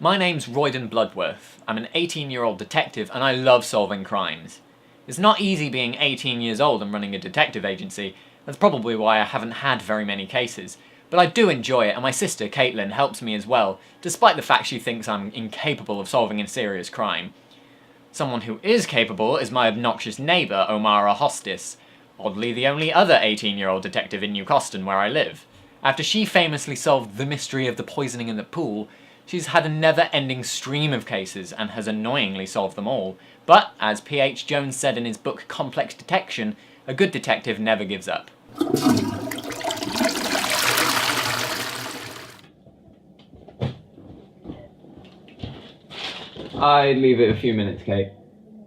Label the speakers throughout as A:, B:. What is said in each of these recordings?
A: My name's Roydon Bloodworth. I'm an 18-year-old detective and I love solving crimes. It's not easy being 18 years old and running a detective agency. That's probably why I haven't had very many cases. But I do enjoy it, and my sister Caitlin helps me as well, despite the fact she thinks I'm incapable of solving a serious crime. Someone who is capable is my obnoxious neighbour, O'Mara Hostis, oddly the only other 18-year-old detective in New Coston where I live. After she famously solved the mystery of the poisoning in the pool, she's had a never-ending stream of cases and has annoyingly solved them all. But, as P.H. Jones said in his book Complex Detection, a good detective never gives up.
B: I'd leave it a few minutes, Kate.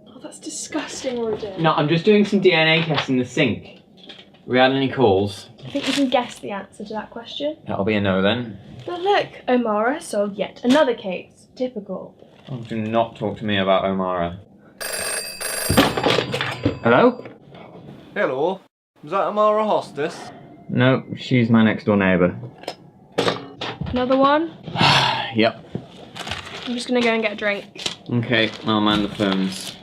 C: Oh, that's disgusting, Roydon.
B: No, I'm just doing some DNA tests in the sink. Have we had any calls?
C: I think you can guess the answer to that question.
B: That'll be a no then.
C: But look, O'Mara has solved yet another case. Typical.
B: Oh, do not talk to me about O'Mara. Hello?
D: Hello. Was that O'Mara Hostis?
B: No, she's my next door neighbour.
C: Another one?
B: Yep.
C: I'm just gonna go and get a drink.
B: Okay, I'll man the phones.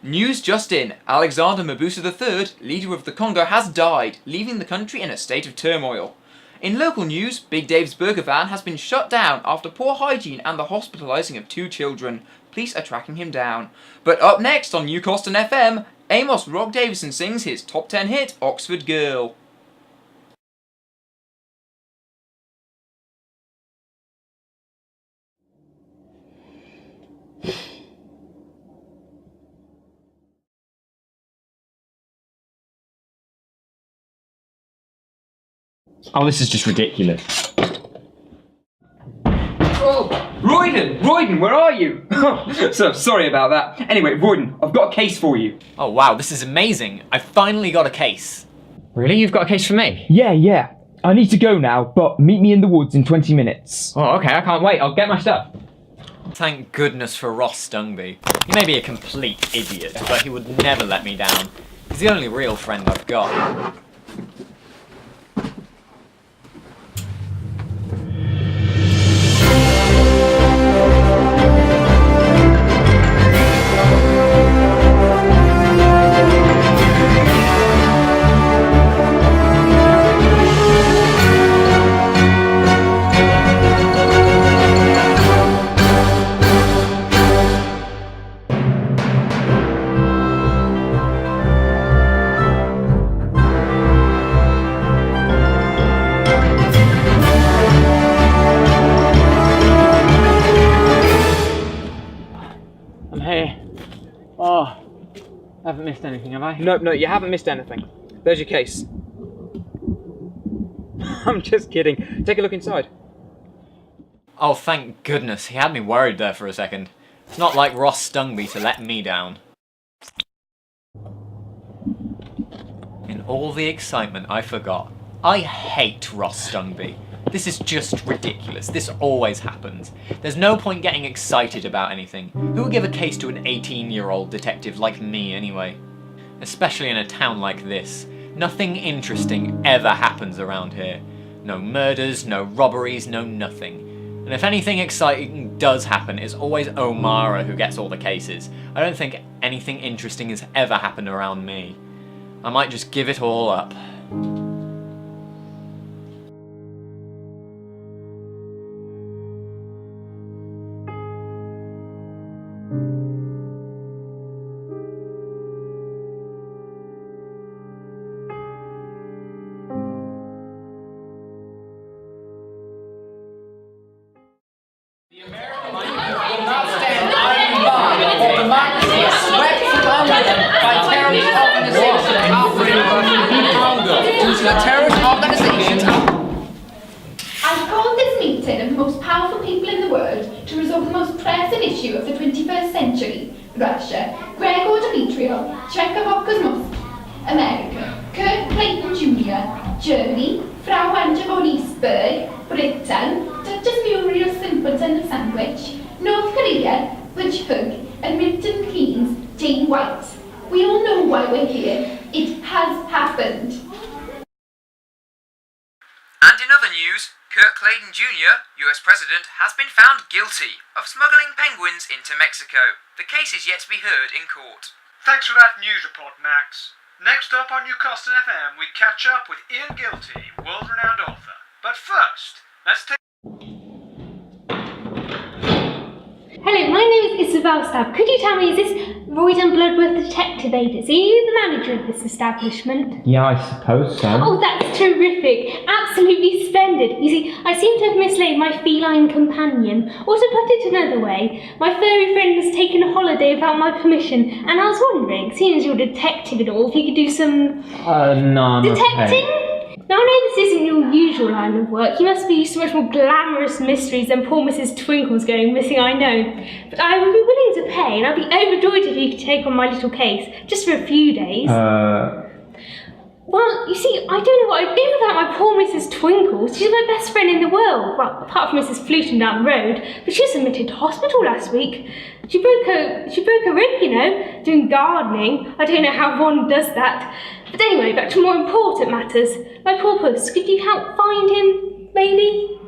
E: News just in. Alexander Mabusa III, leader of the Congo, has died, leaving the country in a state of turmoil. In local news, Big Dave's burger van has been shut down after poor hygiene and the hospitalising of 2 children. Police are tracking him down. But up next on New Coston FM, Amos Rock Davison sings his top 10 hit, Oxford Girl.
B: Oh, this is just ridiculous.
E: Oh, Roydon, where are you? So sorry about that. Anyway, Roydon, I've got a case for you.
A: Oh wow, this is amazing. I finally got a case.
B: Really? You've got a case for me?
F: Yeah. I need to go now, but meet me in the woods in 20 minutes.
B: Oh, okay, I can't wait. I'll get my stuff.
A: Thank goodness for Ross Stungby. He may be a complete idiot, but he would never let me down. He's the only real friend I've got.
B: I'm here. Oh, I haven't missed anything, have I?
F: No, you haven't missed anything. There's your case.
B: I'm just kidding. Take a look inside.
A: Oh, thank goodness. He had me worried there for a second. It's not like Ross Stungby to let me down. In all the excitement, I forgot. I hate Ross Stungby. This is just ridiculous. This always happens. There's no point getting excited about anything. Who would give a case to an 18-year-old detective like me anyway? Especially in a town like this. Nothing interesting ever happens around here. No murders, no robberies, no nothing. And if anything exciting does happen, it's always O'Mara who gets all the cases. I don't think anything interesting has ever happened around me. I might just give it all up.
E: The American people will not stand idly by while democracy is swept from under them by terrorist organizations operating in Congo. The terrorist organizations.
G: I've called this meeting of the most powerful people in the world to resolve the most pressing issue of the 21st century. Russia, Gregor Dimitriov, Czechoslovakia, America, Kurt Clayton Jr, Germany, Frau Angela von Eastburg, Britain, Duchess Muriel Simpleton of Sandwich, North Korea, Butch Hook, and Milton Keynes, Jane White. We all know why we're here. It has happened.
E: Kurt Clayton Jr, US President, has been found guilty of smuggling penguins into Mexico. The case is yet to be heard in court.
H: Thanks for that news report, Max. Next up on Newcastle FM, we catch up with Ian Gilty, world-renowned author. But first, let's take...
G: Hello, my name is Isabel Stab. Could you tell me, is this Roydon Bloodworth Detective Agency? Are you the manager of this establishment?
F: Yeah, I suppose so.
G: Oh, that's terrific. Absolutely splendid. You see, I seem to have mislaid my feline companion. Or to put it another way, my furry friend has taken a holiday without my permission, and I was wondering, seeing as you're a detective and all, if you could do some...
F: No, I'm
G: detecting?
F: okay.
G: Now, I know this isn't your usual line of work. You must be used to much more glamorous mysteries than poor Mrs. Twinkle's going missing, I know. But I would be willing to pay, and I'd be overjoyed if you could take on my little case, just for a few days. Well, you see, I don't know what I'd do without my poor Mrs. Twinkle. She's my best friend in the world. Well, apart from Mrs. Fluton down the road, but she was admitted to hospital last week. She broke her rib, you know, doing gardening. I don't know how one does that. But anyway, back to more important matters. My poor puss, could you help find him, maybe?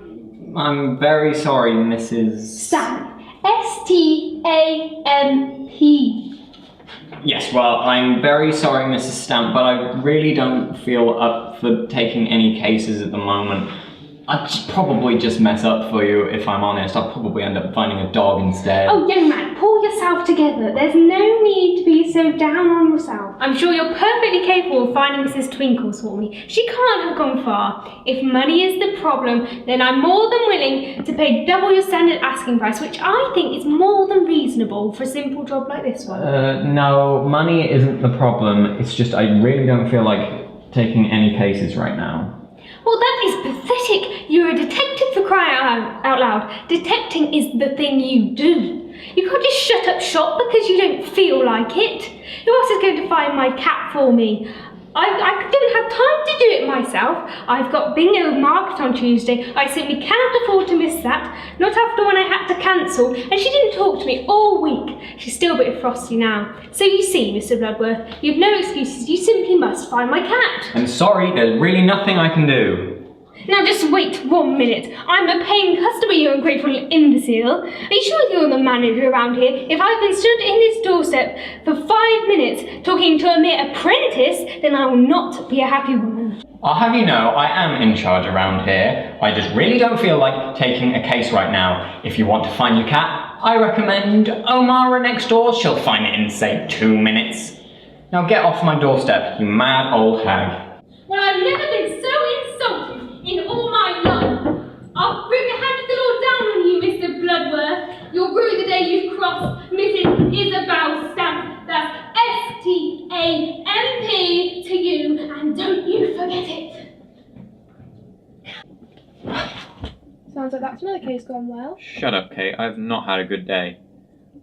F: I'm very sorry, Mrs...
G: Stamp. S-T-A-M-P.
F: Yes, well, I'm very sorry, Mrs. Stamp, but I really don't feel up for taking any cases at the moment. I'd probably just mess up for you, if I'm honest. I'll probably end up finding a dog instead.
G: Oh, young man, pull yourself together. There's no need to be so down on yourself. I'm sure you're perfectly capable of finding Mrs. Twinkles for me. She can't have gone far. If money is the problem, then I'm more than willing to pay double your standard asking price, which I think is more than reasonable for a simple job like this one.
F: No, money isn't the problem. It's just I really don't feel like taking any cases right now.
G: Well, that is pathetic. You're a detective, for crying out loud. Detecting is the thing you do. You can't just shut up shop because you don't feel like it. Who else is going to find my cat for me? I didn't have time to do it myself. I've got bingo market on Tuesday. I simply cannot afford to miss that. Not after when I had to cancel, and she didn't talk to me all week. She's still a bit frosty now. So you see, Mr. Bloodworth, you've no excuses. You simply must find my cat.
F: I'm sorry, there's really nothing I can do.
G: Now just wait 1 minute. I'm a paying customer, you ungrateful imbecile. Are you sure you're the manager around here? If I've been stood in this doorstep for 5 minutes talking to a mere apprentice, then I will not be a happy woman.
F: I'll have you know, I am in charge around here. I just really don't feel like taking a case right now. If you want to find your cat, I recommend Omara next door. She'll find it in, say, 2 minutes. Now get off my doorstep, you mad old hag.
G: Well, I've never been so insulted in all my life. I'll bring a hand of the law down on you, Mr. Bloodworth. You'll rue the day you've crossed Mrs. Isabel Stamp. That's S-T-A-M-P to you, and don't you forget it.
C: Sounds like that's another case gone well.
A: Shut up, Kate. I've not had a good day.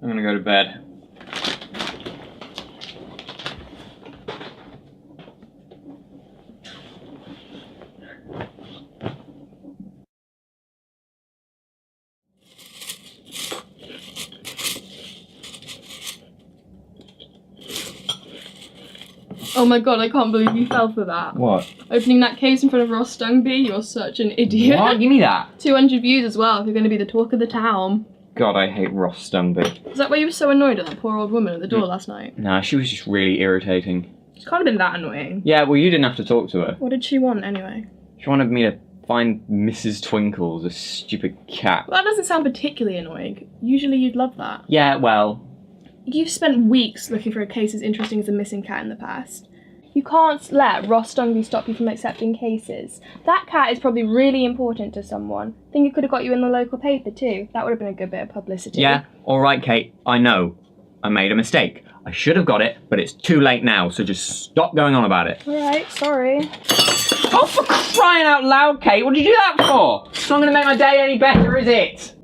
A: I'm gonna go to bed.
I: Oh my god, I can't believe you fell for that.
F: What?
I: Opening that case in front of Ross Stungby, you're such an idiot.
F: What? Give me that.
I: 200 views as well if you're going to be the talk of the town.
F: God, I hate Ross Stungby.
I: Is that why you were so annoyed at that poor old woman at the door last night?
F: Nah, she was just really irritating.
I: She can't have been that annoying.
F: Yeah, well, you didn't have to talk to her.
I: What did she want anyway?
F: She wanted me to find Mrs. Twinkles, a stupid cat.
I: Well, that doesn't sound particularly annoying. Usually you'd love that.
F: Yeah, well...
I: You've spent weeks looking for a case as interesting as a missing cat in the past. You can't let Ross Stungby stop you from accepting cases. That cat is probably really important to someone. I think it could have got you in the local paper too. That would have been a good bit of publicity.
F: Yeah, alright, Kate, I know. I made a mistake. I should have got it, but it's too late now, so just stop going on about it.
I: Alright, sorry.
F: Oh, for crying out loud, Kate, what did you do that for? It's not going to make my day any better, is it?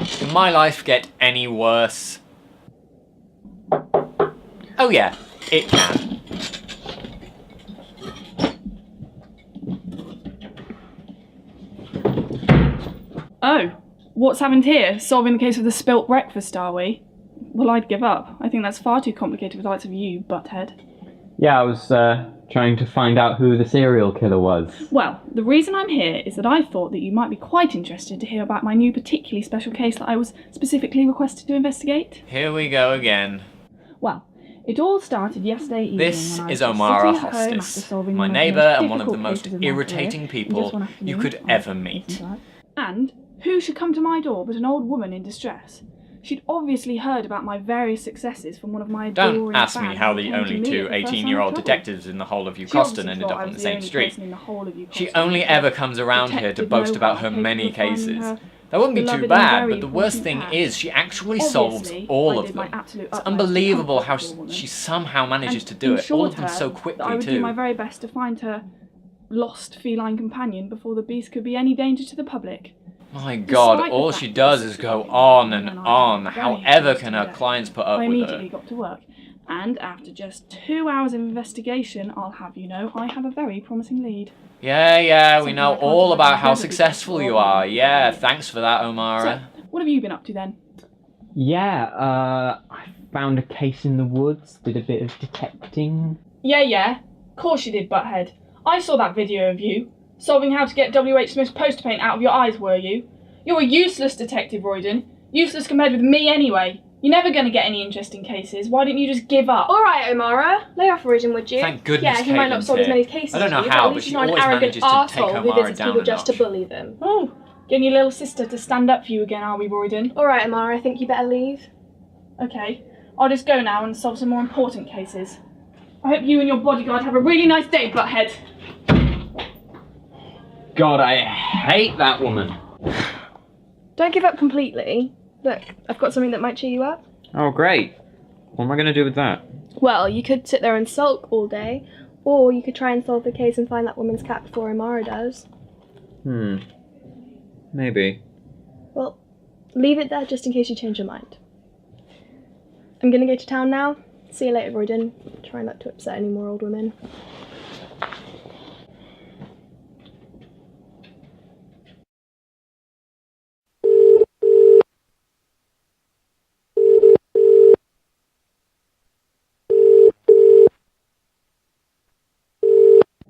A: Can my life get any worse? Oh yeah, it can.
J: Oh, what's happened here? Solving the case of the spilt breakfast, are we? Well, I'd give up. I think that's far too complicated for the likes of you, butthead.
F: Yeah, I was Trying to find out who the serial killer was.
J: Well, the reason I'm here is that I thought that you might be quite interested to hear about my new particularly special case that I was specifically requested to investigate.
A: Here we go again.
J: Well, it all started yesterday evening.
A: This
J: when I
A: is
J: was
A: Omara
J: sitting at home after
A: Hostis,
J: solving
A: my
J: one of the
A: neighbour
J: most
A: and one of the
J: difficult
A: most
J: cases of my
A: irritating
J: career in
A: people
J: just one
A: you
J: afternoon.
A: could ever meet.
J: And who should come to my door but an old woman in distress? She'd obviously heard about my various successes from one of my adoring
A: Don't ask me
J: fans
A: how
J: who
A: the
J: came to
A: only
J: me
A: two
J: at the first sign of
A: 18-year-old
J: trouble.
A: detectives in the whole of
J: She
A: Euston
J: obviously
A: ended
J: thought
A: up
J: I
A: on the
J: was
A: same
J: only
A: street.
J: person in the whole of
A: She
J: Euston
A: only
J: because
A: ever comes around here to
J: Detective
A: boast about
J: Noah
A: her
J: capable
A: many
J: of finding
A: cases.
J: her
A: That wouldn't be
J: beloved
A: too
J: and
A: bad,
J: very
A: but the worst
J: important
A: thing
J: cat.
A: is she actually solves
J: Obviously,
A: all
J: I
A: of
J: did my
A: them.
J: absolute
A: It's
J: utmost to
A: unbelievable
J: comfort
A: how
J: the poor woman
A: she somehow manages
J: and
A: to do it, all
J: ensured
A: of them
J: her
A: so
J: that I
A: quickly
J: would do my
A: too.
J: very best to find her lost feline companion before the beast could be any danger to the public.
A: My God,
J: Despite the
A: all
J: fact
A: she
J: that
A: does
J: this
A: is go
J: is
A: on
J: something
A: and
J: that I
A: on.
J: very
A: However
J: interested
A: can her
J: in.
A: clients put up
J: I
A: with
J: immediately
A: her?
J: got to work, and after just 2 hours of investigation, I'll have you know, I have a very promising lead.
A: Yeah, we
J: Something
A: know
J: I can't
A: all about
J: imagine
A: how
J: ever be
A: successful
J: possible.
A: you are. Yeah, thanks for that, Omara.
J: So, what have you been up to then?
F: Yeah, I found a case in the woods, did a bit of detecting.
J: Yeah. Of course you did, butthead. I saw that video of you. Solving how to get W.H. Smith's poster paint out of your eyes, were you? You're a useless detective, Roydon. Useless compared with me anyway. You're never going to get any interesting cases. Why didn't you just give up?
C: Alright, Omara, lay off Roydon, would you?
A: Thank goodness
C: Yeah, he might not have
A: Caitlin's
C: solved as
A: here.
C: many cases
A: I don't know
C: as you,
A: how,
C: at
A: but
C: least
A: she
C: he's not an
A: always
C: arrogant
A: manages to take
C: arsehole who
A: Omara
C: visits
A: down
C: people
A: a
C: just to
A: notch.
C: bully them.
J: Oh, getting your little sister to stand up for you again, are we, Roydon?
C: Alright, Omara, I think you better leave.
J: Okay, I'll just go now and solve some more important cases. I hope you and your bodyguard have a really nice day, butthead.
F: God, I hate that woman.
C: Don't give up completely. Look, I've got something that might cheer you up.
F: Oh, great. What am I going to do with that?
C: Well, you could sit there and sulk all day, or you could try and solve the case and find that woman's cat before Omara does.
F: Maybe.
C: Well, leave it there just in case you change your mind. I'm gonna go to town now. See you later, Roydon. Try not to upset any more old women.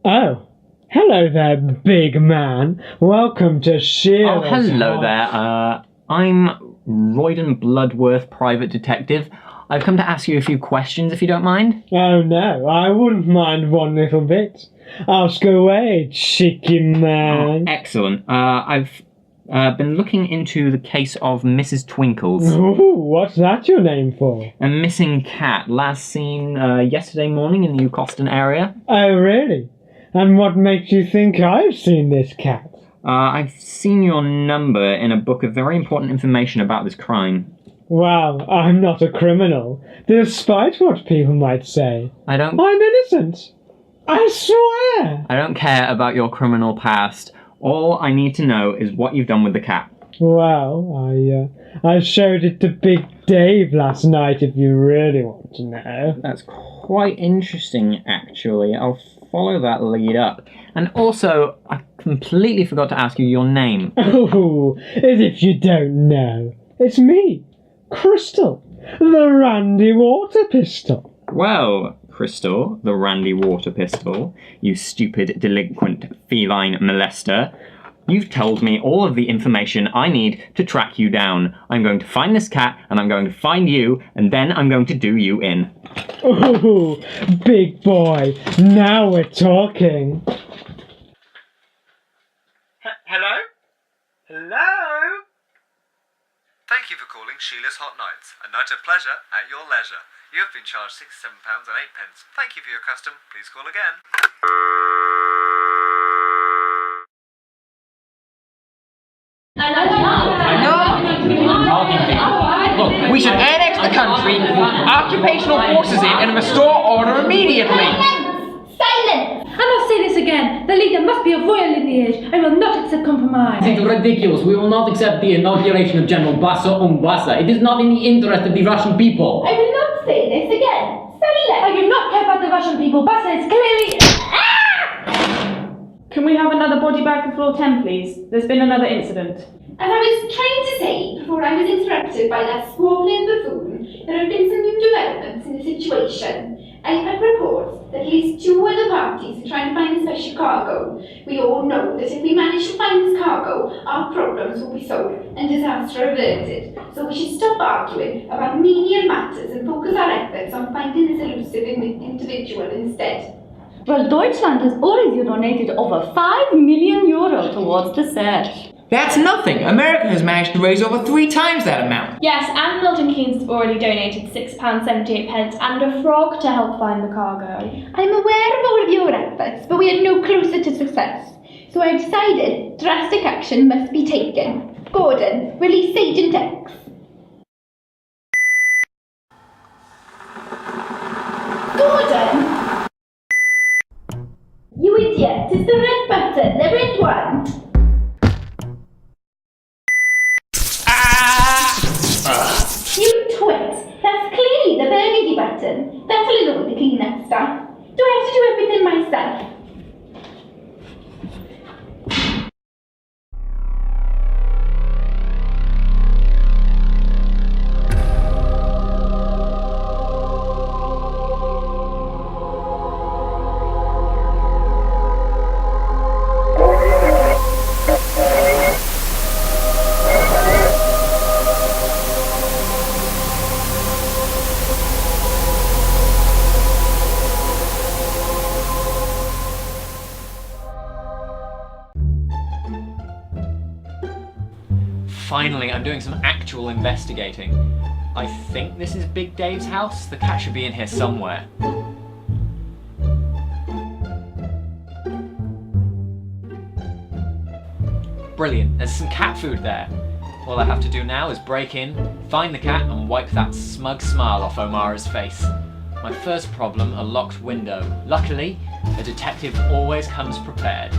B: Oh, hello there, big man. Welcome to Sheila's
F: Oh, hello
B: house.
F: there. I'm Roydon Bloodworth, private detective. I've come to ask you a few questions, if you don't mind.
B: Oh no, I wouldn't mind one little bit. Ask away, cheeky man.
F: Excellent. I've been looking into the case of Mrs. Twinkles.
B: Ooh, what's that your name for?
F: A missing cat, last seen yesterday morning in the Euston area.
B: Oh really? And what makes you think I've seen this cat?
F: I've seen your number in a book of very important information about this crime.
B: Well, I'm not a criminal, despite what people might say.
F: I'm
B: innocent. I swear.
F: I don't care about your criminal past. All I need to know is what you've done with the cat.
B: Well, I showed it to Big Dave last night, if you really want to know.
F: That's quite interesting, actually. I'll follow that lead up. And also, I completely forgot to ask you your name.
B: Oh, as if you don't know. It's me, Crystal, the Randy Water Pistol.
F: Well, Crystal, the Randy Water Pistol, you stupid delinquent feline molester, you've told me all of the information I need to track you down. I'm going to find this cat, and I'm going to find you, and then I'm going to do you in.
B: Oh, big boy, now we're talking.
D: Hello? Hello? Thank you for calling Sheila's Hot Nights, a night of pleasure at your leisure. You have been charged £67.08. Thank you for your custom. Please call again.
E: Look, we should annex the country, move occupational forces in, and restore order immediately.
G: Silence! I must say this again. The leader must be of royal lineage. I will not accept compromise.
K: It's ridiculous. We will not accept the inauguration of General Bassa Umbassa. It is not in the interest of the Russian people.
G: I will not say this again. Silence! I do not care about the Russian people. Bassa is clearly...
J: Can we have another body bag for floor 10, please? There's been another incident.
G: As I was trying to say before I was interrupted by that squabbling buffoon, there have been some new developments in the situation. I've had reports that at least 2 other parties are trying to find the special cargo. We all know that if we manage to find this cargo, our problems will be solved and disaster averted. So we should stop arguing about menial matters and focus our efforts on finding this elusive individual instead.
L: Well, Deutschland has already donated over €5 million towards the search.
E: That's nothing. America has managed to raise over 3 times that amount.
I: Yes, and Milton Keynes have already donated £6.78 and a frog to help find the cargo.
G: I'm aware of all of your efforts, but we are no closer to success. So I've decided drastic action must be taken. Gordon, release Agent X. Gordon! You idiot! It's the red button, the red one! You twit! That's clearly the burgundy button. That'll annoy the cleanup staff. Do I have to do everything myself?
A: Finally, I'm doing some actual investigating. I think this is Big Dave's house. The cat should be in here somewhere. Brilliant, there's some cat food there. All I have to do now is break in, find the cat and wipe that smug smile off Omara's face. My first problem, a locked window. Luckily, a detective always comes prepared.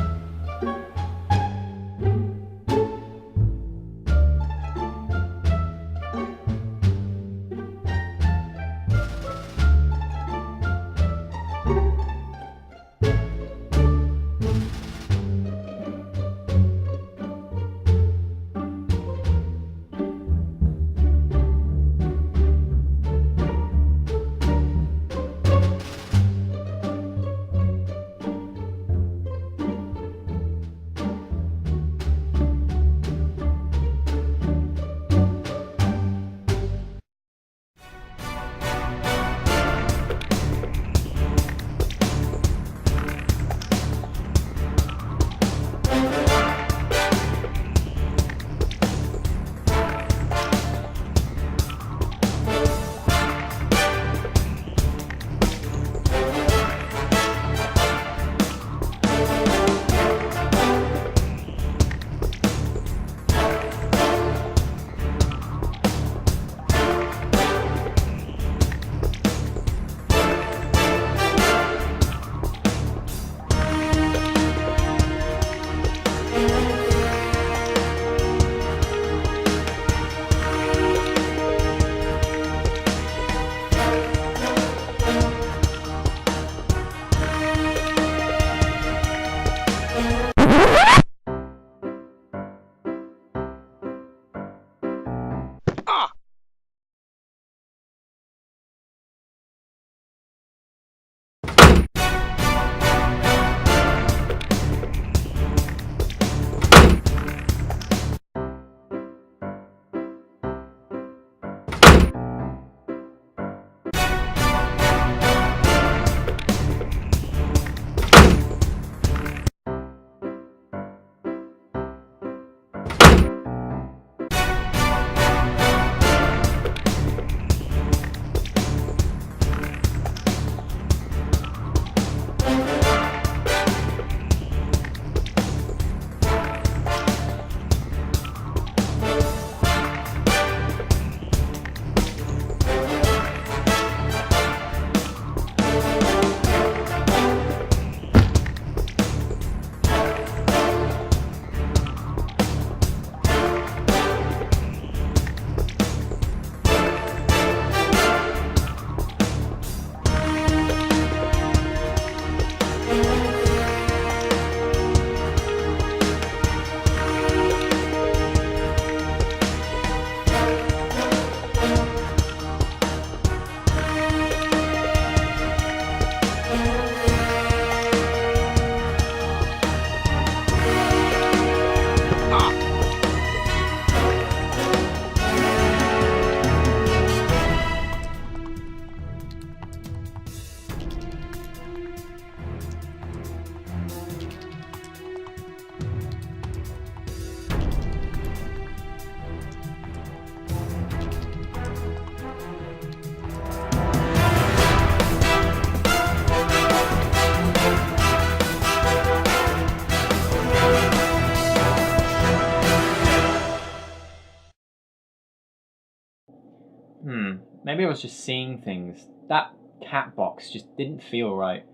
A: Maybe I was just seeing things. That cat box just didn't feel right.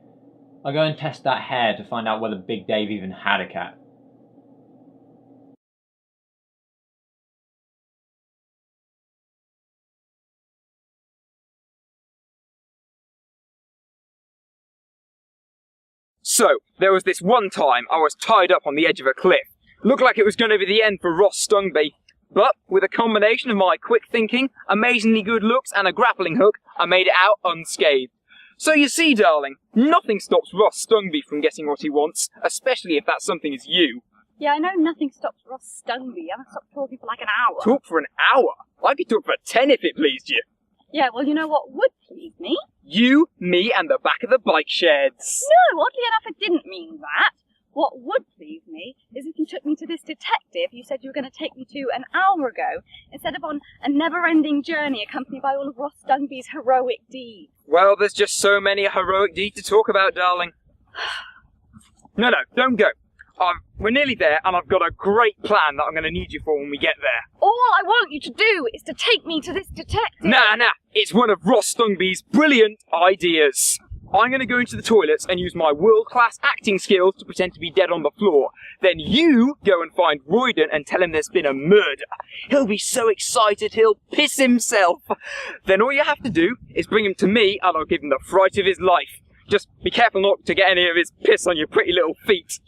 A: I'll go and test that hair to find out whether Big Dave even had a cat.
M: So, there was this one time I was tied up on the edge of a cliff. Looked like it was going to be the end for Ross Stungby. But, with a combination of my quick thinking, amazingly good looks and a grappling hook, I made it out unscathed. So you see, darling, nothing stops Ross Stungby from getting what he wants, especially if that something is you.
L: Yeah, I know nothing stops Ross Stungby. I haven't stopped talking for like an hour.
M: Talk for an hour? I could talk for 10 if it pleased you.
L: Yeah, well, you know what would please me?
M: You, me, and the back of the bike sheds.
L: No, oddly enough, I didn't mean that. What would please me is if you took me to this detective you said you were going to take me to an hour ago, instead of on a never-ending journey accompanied by all of Ross Stungby's heroic deeds.
M: Well, there's just so many heroic deeds to talk about, darling. No, don't go. We're nearly there, and I've got a great plan that I'm going to need you for when we get there.
L: All I want you to do is to take me to this detective.
M: Nah, it's one of Ross Stungby's brilliant ideas. I'm going to go into the toilets and use my world-class acting skills to pretend to be dead on the floor. Then you go and find Roydon and tell him there's been a murder. He'll be so excited he'll piss himself. Then all you have to do is bring him to me and I'll give him the fright of his life. Just be careful not to get any of his piss on your pretty little feet.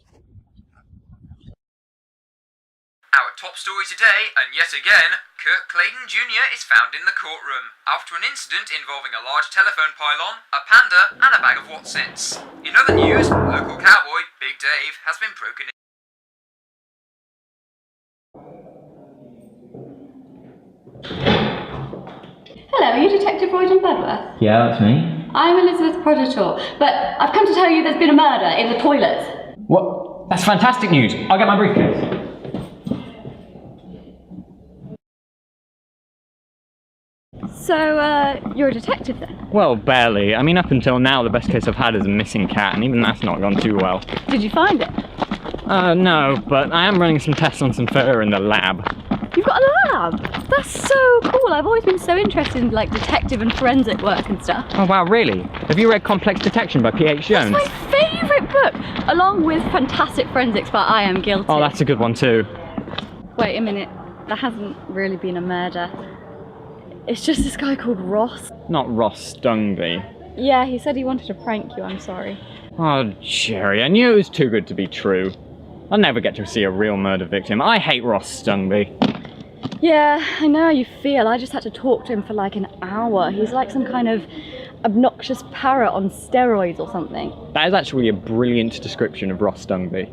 E: Our top story today, and yet again, Kurt Clayton Jr. is found in the courtroom after an incident involving a large telephone pylon, a panda, and a bag of Watsits. In other news, local cowboy Big Dave has been broken in.
L: Hello, are you Detective Roydon Bloodworth?
K: Yeah, that's me.
L: I'm Elizabeth Proditor, but I've come to tell you there's been a murder in the toilets.
K: What? That's fantastic news. I'll get my briefcase.
L: So, you're a detective then?
K: Well, barely. I mean, up until now, the best case I've had is a missing cat, and even that's not gone too well.
L: Did you find it?
K: No, but I am running some tests on some fur in the lab.
L: You've got a lab? That's so cool. I've always been so interested in, like, detective and forensic work and stuff.
K: Oh, wow, really? Have you read Complex Detection by P.H. Jones?
L: That's my favourite book, along with Fantastic Forensics by I Am Guilty.
K: Oh, that's a good one too.
L: Wait a minute. There hasn't really been a murder. It's just this guy called Ross.
K: Not Ross Stungby.
L: Yeah, he said he wanted to prank you, I'm sorry.
K: Oh, Jerry, I knew it was too good to be true. I'll never get to see a real murder victim. I hate Ross Stungby.
L: Yeah, I know how you feel. I just had to talk to him for like an hour. He's like some kind of obnoxious parrot on steroids or something.
K: That is actually a brilliant description of Ross Stungby.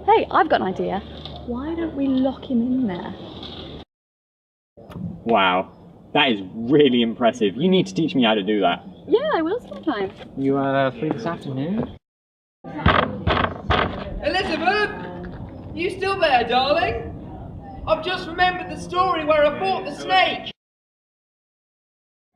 L: Hey, I've got an idea. Why don't we lock him in there?
K: Wow, that is really impressive. You need to teach me how to do that.
L: Yeah, I will sometime.
K: You free this afternoon?
N: Elizabeth! You still there, darling? I've just remembered the story where I fought the snake!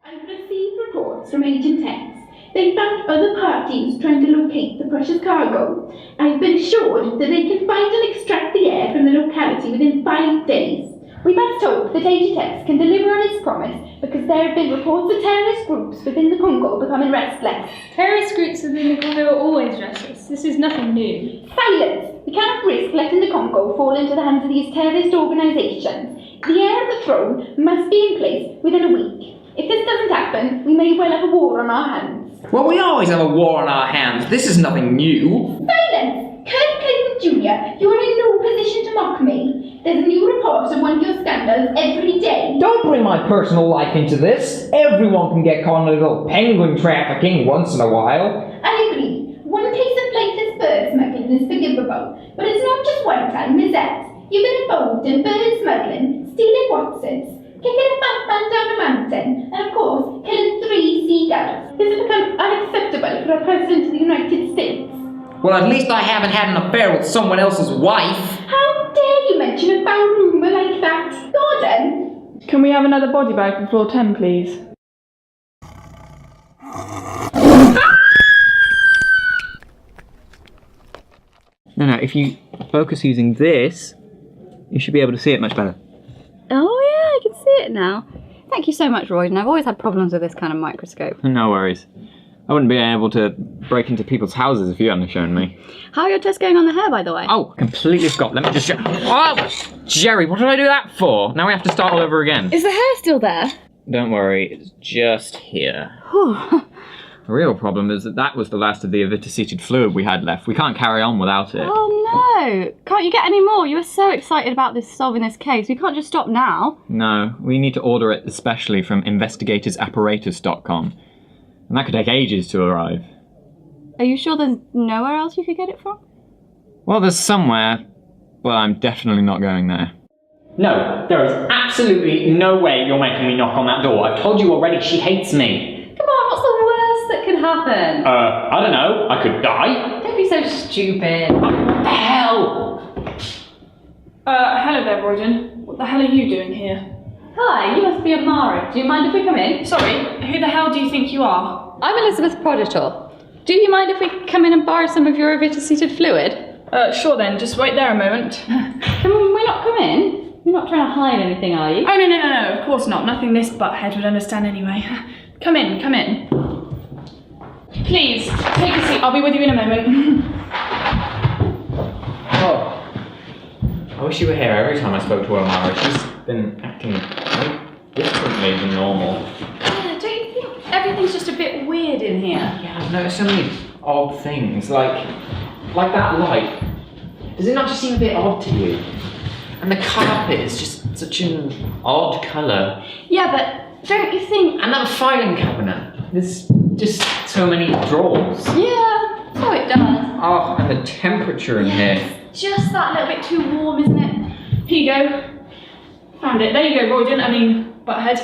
G: I've received reports from Agent X. They found other parties trying to locate the precious cargo. I've been assured that they can find and extract the air from the locality within 5 days. We must hope that Agent X can deliver on his promise, because there have been reports of terrorist groups within the Congo becoming restless.
I: Terrorist groups within the Congo are always restless. This is nothing new.
G: Silence! We cannot risk letting the Congo fall into the hands of these terrorist organisations. The heir of the throne must be in place within a week. If this doesn't happen, we may well have a war on our hands.
E: Well, we always have a war on our hands. This is nothing new.
G: Silence! Kurt Clayton Jr., you are in no position to mock me. There's a new report of one of your scandals every day.
O: Don't bring my personal life into this. Everyone can get caught in a little penguin trafficking once in a while.
G: I agree. One case of flightless bird smuggling is forgivable. But it's not just one time, is it? You've been involved in bird smuggling, stealing Watsits, kicking a fat man down a mountain, and of course, killing 3 seagulls. This has become unacceptable for a president of the United States.
O: Well, at least I haven't had an affair with someone else's wife.
G: How dare you mention a foul rumour like that? Gordon!
J: Can we have another body bag from floor 10, please?
K: No, if you focus using this, you should be able to see it much better.
L: Oh yeah, I can see it now. Thank you so much, Roydon. I've always had problems with this kind of microscope.
K: No worries. I wouldn't be able to break into people's houses if you hadn't shown me.
L: How are your tests going on the hair, by the way?
K: Oh, completely forgot. Let me just show. Oh! Jerry, what did I do that for? Now we have to start all over again.
L: Is the hair still there?
K: Don't worry, it's just here.
L: Whew.
K: The real problem is that was the last of the aviticated fluid we had left. We can't carry on without it.
L: Oh no! Can't you get any more? You were so excited about solving this case. We can't just stop now.
K: No, we need to order it especially from investigatorsapparatus.com. And that could take ages to arrive.
L: Are you sure there's nowhere else you could get it from?
K: Well, there's somewhere, but I'm definitely not going there.
O: No, there is absolutely no way you're making me knock on that door. I've told you already, she hates me.
L: Come on, what's the worst that could happen?
O: I don't know. I could die.
L: Don't be so stupid.
O: What the hell?
J: Hello there, Roydon. What the hell are you doing here?
L: Hi, you must be Amara. Do you mind if we come in?
J: Sorry, who the hell do you think you are?
L: I'm Elizabeth Prodigal. Do you mind if we come in and borrow some of your aviticated fluid?
J: Sure then, just wait there a moment.
L: Can we not come in? You're not trying to hide anything, are you?
J: Oh, no, of course not. Nothing this butthead would understand anyway. Come in. Please, take a seat. I'll be with you in a moment.
K: Oh. I wish you were here every time I spoke to Omara. She's been acting quite differently than normal.
L: Yeah, don't you think everything's just a bit weird in here?
K: Yeah, I've noticed so many odd things, like that light. Does it not just seem a bit odd to you? And the carpet is just such an odd colour.
L: Yeah, but don't you think...
K: And that filing cabinet. There's just so many drawers.
L: Yeah, so it does.
K: Oh, and the temperature in here.
L: Just that little bit too warm, isn't it?
J: Here you go. Found it. There you go, Roydon. Butthead.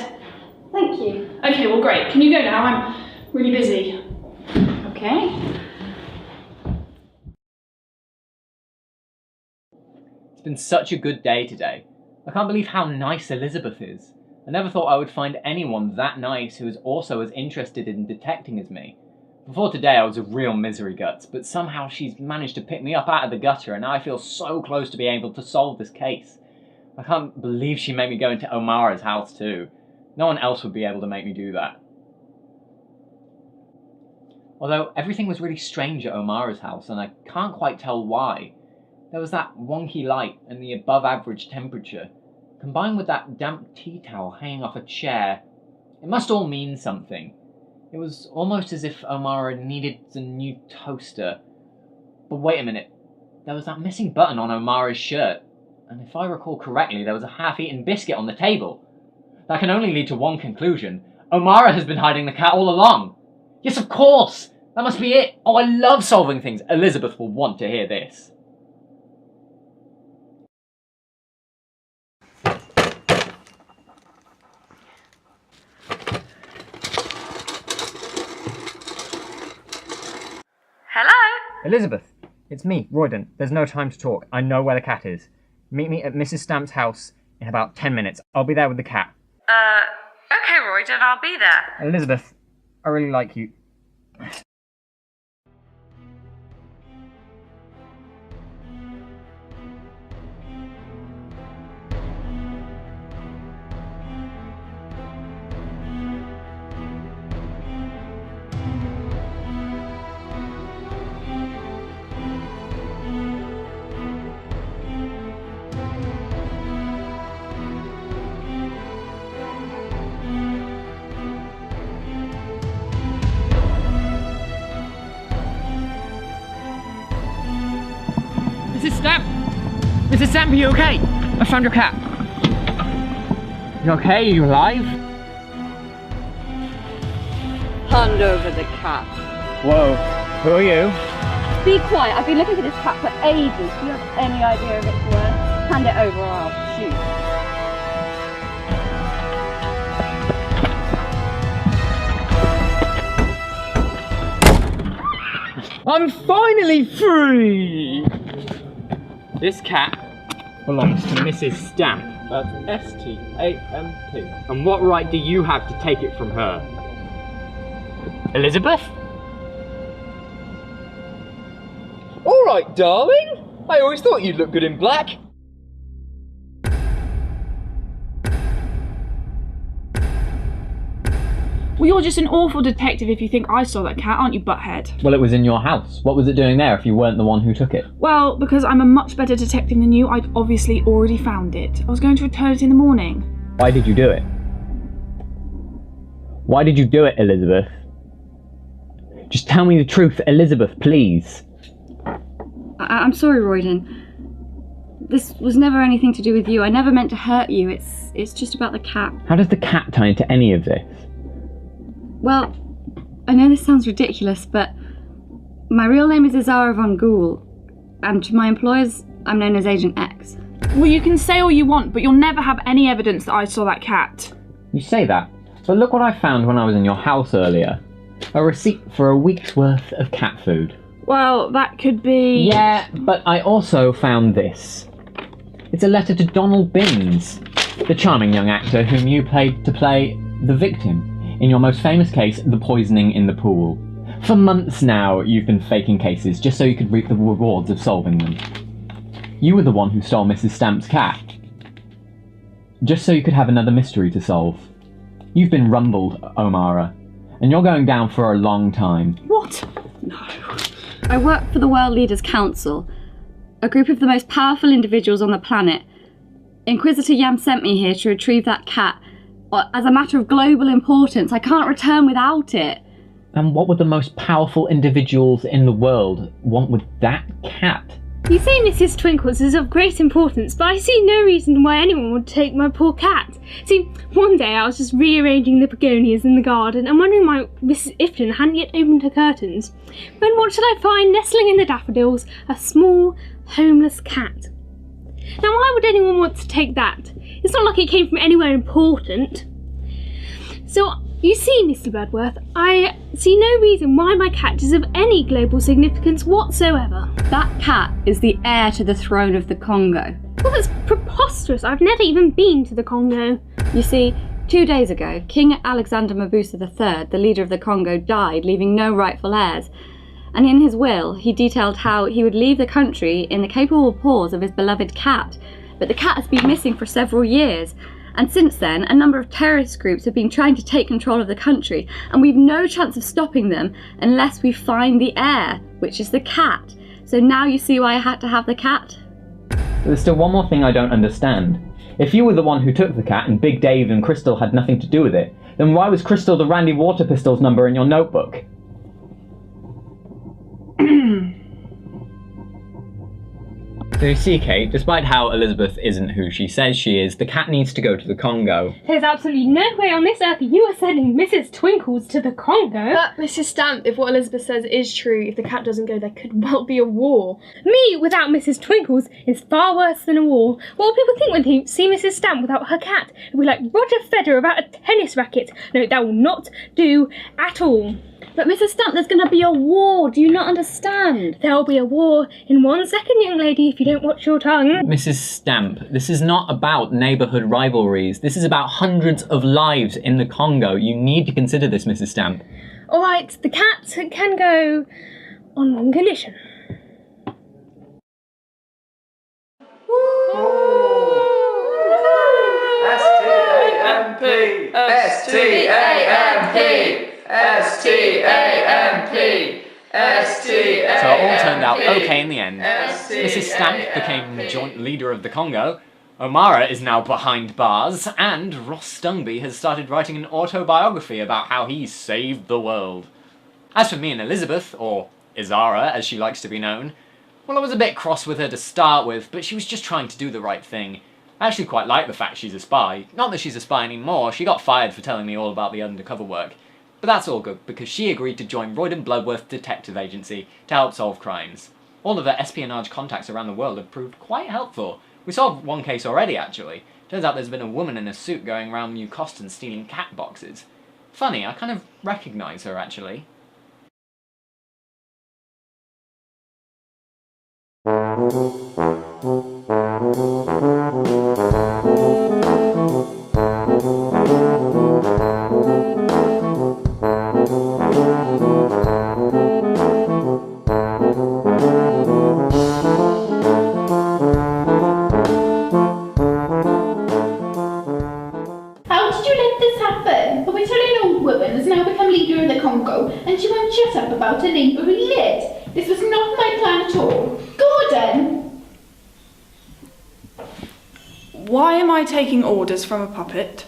L: Thank you.
J: Okay, well great. Can you go now? I'm really busy.
L: Okay.
A: It's been such a good day today. I can't believe how nice Elizabeth is. I never thought I would find anyone that nice who is also as interested in detecting as me. Before today I was a real misery guts, but somehow she's managed to pick me up out of the gutter and now I feel so close to being able to solve this case. I can't believe she made me go into Omara's house too. No one else would be able to make me do that. Although everything was really strange at Omara's house and I can't quite tell why. There was that wonky light and the above average temperature, combined with that damp tea towel hanging off a chair. It must all mean something. It was almost as if Omara needed a new toaster. But wait a minute, there was that missing button on Omara's shirt, and if I recall correctly, there was a half-eaten biscuit on the table. That can only lead to one conclusion. Omara has been hiding the cat all along. Yes, of course! That must be it! Oh, I love solving things! Elizabeth will want to hear this.
L: Hello?
K: Elizabeth, it's me, Roydon. There's no time to talk. I know where the cat is. Meet me at Mrs. Stamp's house in about 10 minutes. I'll be there with the cat.
L: Okay, Roydon, I'll be there.
K: Elizabeth, I really like you. Mrs. Stamp! Mrs. Stamp, are you okay? I found your cat. You okay? Are you alive?
L: Hand over the cat.
K: Whoa. Who are you?
L: Be quiet. I've been looking for this cat for ages. Do you have any idea of its worth? Hand it over or I'll shoot.
K: I'm finally free! This cat belongs to Mrs. Stamp. That's S-T-A-M-P. And what right do you have to take it from her? Elizabeth?
M: Alright, darling. I always thought you'd look good in black.
J: Well, you're just an awful detective if you think I saw that cat, aren't you, butthead?
O: Well, it was in your house. What was it doing there if you weren't the one who took it?
J: Well, because I'm a much better detective than you, I'd obviously already found it. I was going to return it in the morning.
O: Why did you do it? Why did you do it, Elizabeth? Just tell me the truth, Elizabeth, please.
L: I'm sorry, Roydon. This was never anything to do with you. I never meant to hurt you. It's just about the cat.
O: How does the cat tie into any of this?
L: Well, I know this sounds ridiculous, but my real name is Izara von Ghoul, and to my employers, I'm known as Agent X.
J: Well, you can say all you want, but you'll never have any evidence that I saw that cat.
O: You say that, but look what I found when I was in your house earlier. A receipt for a week's worth of cat food.
J: Well, that could be...
O: Yeah, but I also found this. It's a letter to Donald Binns, the charming young actor whom you played to play the victim in your most famous case, the poisoning in the pool. For months now, you've been faking cases just so you could reap the rewards of solving them. You were the one who stole Mrs. Stamp's cat, just so you could have another mystery to solve. You've been rumbled, O'Mara, and you're going down for a long time.
J: What? No.
L: I work for the World Leaders Council, a group of the most powerful individuals on the planet. Inquisitor Yam sent me here to retrieve that cat. As a matter of global importance, I can't return without it.
O: And what would the most powerful individuals in the world want with that cat?
I: You say Mrs. Twinkles is of great importance, but I see no reason why anyone would take my poor cat. See, one day I was just rearranging the begonias in the garden and wondering why Mrs. Ifton hadn't yet opened her curtains. When what should I find nestling in the daffodils? A small, homeless cat. Now why would anyone want to take that? It's not like it came from anywhere important. So, you see, Mr. Bloodworth, I see no reason why my cat is of any global significance whatsoever.
L: That cat is the heir to the throne of the Congo.
I: Well, that's preposterous. I've never even been to the Congo.
L: You see, 2 days ago, King Alexander Mabusa III, the leader of the Congo, died, leaving no rightful heirs. And in his will, he detailed how he would leave the country in the capable paws of his beloved cat. But the cat has been missing for several years. And since then, a number of terrorist groups have been trying to take control of the country, and we've no chance of stopping them unless we find the heir, which is the cat. So now you see why I had to have the cat?
O: There's still one more thing I don't understand. If you were the one who took the cat and Big Dave and Crystal had nothing to do with it, then why was Crystal the Randy Water Pistols number in your notebook? So you see, Kate, despite how Elizabeth isn't who she says she is, the cat needs to go to the Congo.
I: There's absolutely no way on this earth you are sending Mrs. Twinkles to the Congo.
C: But Mrs. Stamp, if what Elizabeth says is true, if the cat doesn't go, there could well be a war.
I: Me without Mrs. Twinkles is far worse than a war. What will people think when they see Mrs. Stamp without her cat? It'll be like Roger Federer without a tennis racket. No, that will not do at all.
L: But Mrs. Stamp, there's going to be a war. Do you not understand?
I: There'll be a war in 1 second, young lady, if you don't watch your tongue.
O: Mrs. Stamp, this is not about neighbourhood rivalries. This is about hundreds of lives in the Congo. You need to consider this, Mrs. Stamp.
I: All right, the cat can go on one condition.
N: S-T-A-M-P! S-T-A-M-P! S-T-A-M-P! S-T-A-M-P!
A: So it all turned out okay in the end. Mrs. Stamp became joint leader of the Congo, O'Mara is now behind bars, and Ross Stungby has started writing an autobiography about how he saved the world. As for me and Elizabeth, or Izara as she likes to be known, well, I was a bit cross with her to start with, but she was just trying to do the right thing. I actually quite like the fact she's a spy. Not that she's a spy anymore, she got fired for telling me all about the undercover work. But that's all good, because she agreed to join Roydon Bloodworth Detective Agency to help solve crimes. All of her espionage contacts around the world have proved quite helpful. We solved one case already, actually. Turns out there's been a woman in a suit going around New Coston stealing cat boxes. Funny, I kind of recognise her, actually.
G: woman has now become leader of the Congo, and she won't shut up about her neighbour who lit. This was not my plan at all. Gordon!
J: Why am I taking orders from a puppet?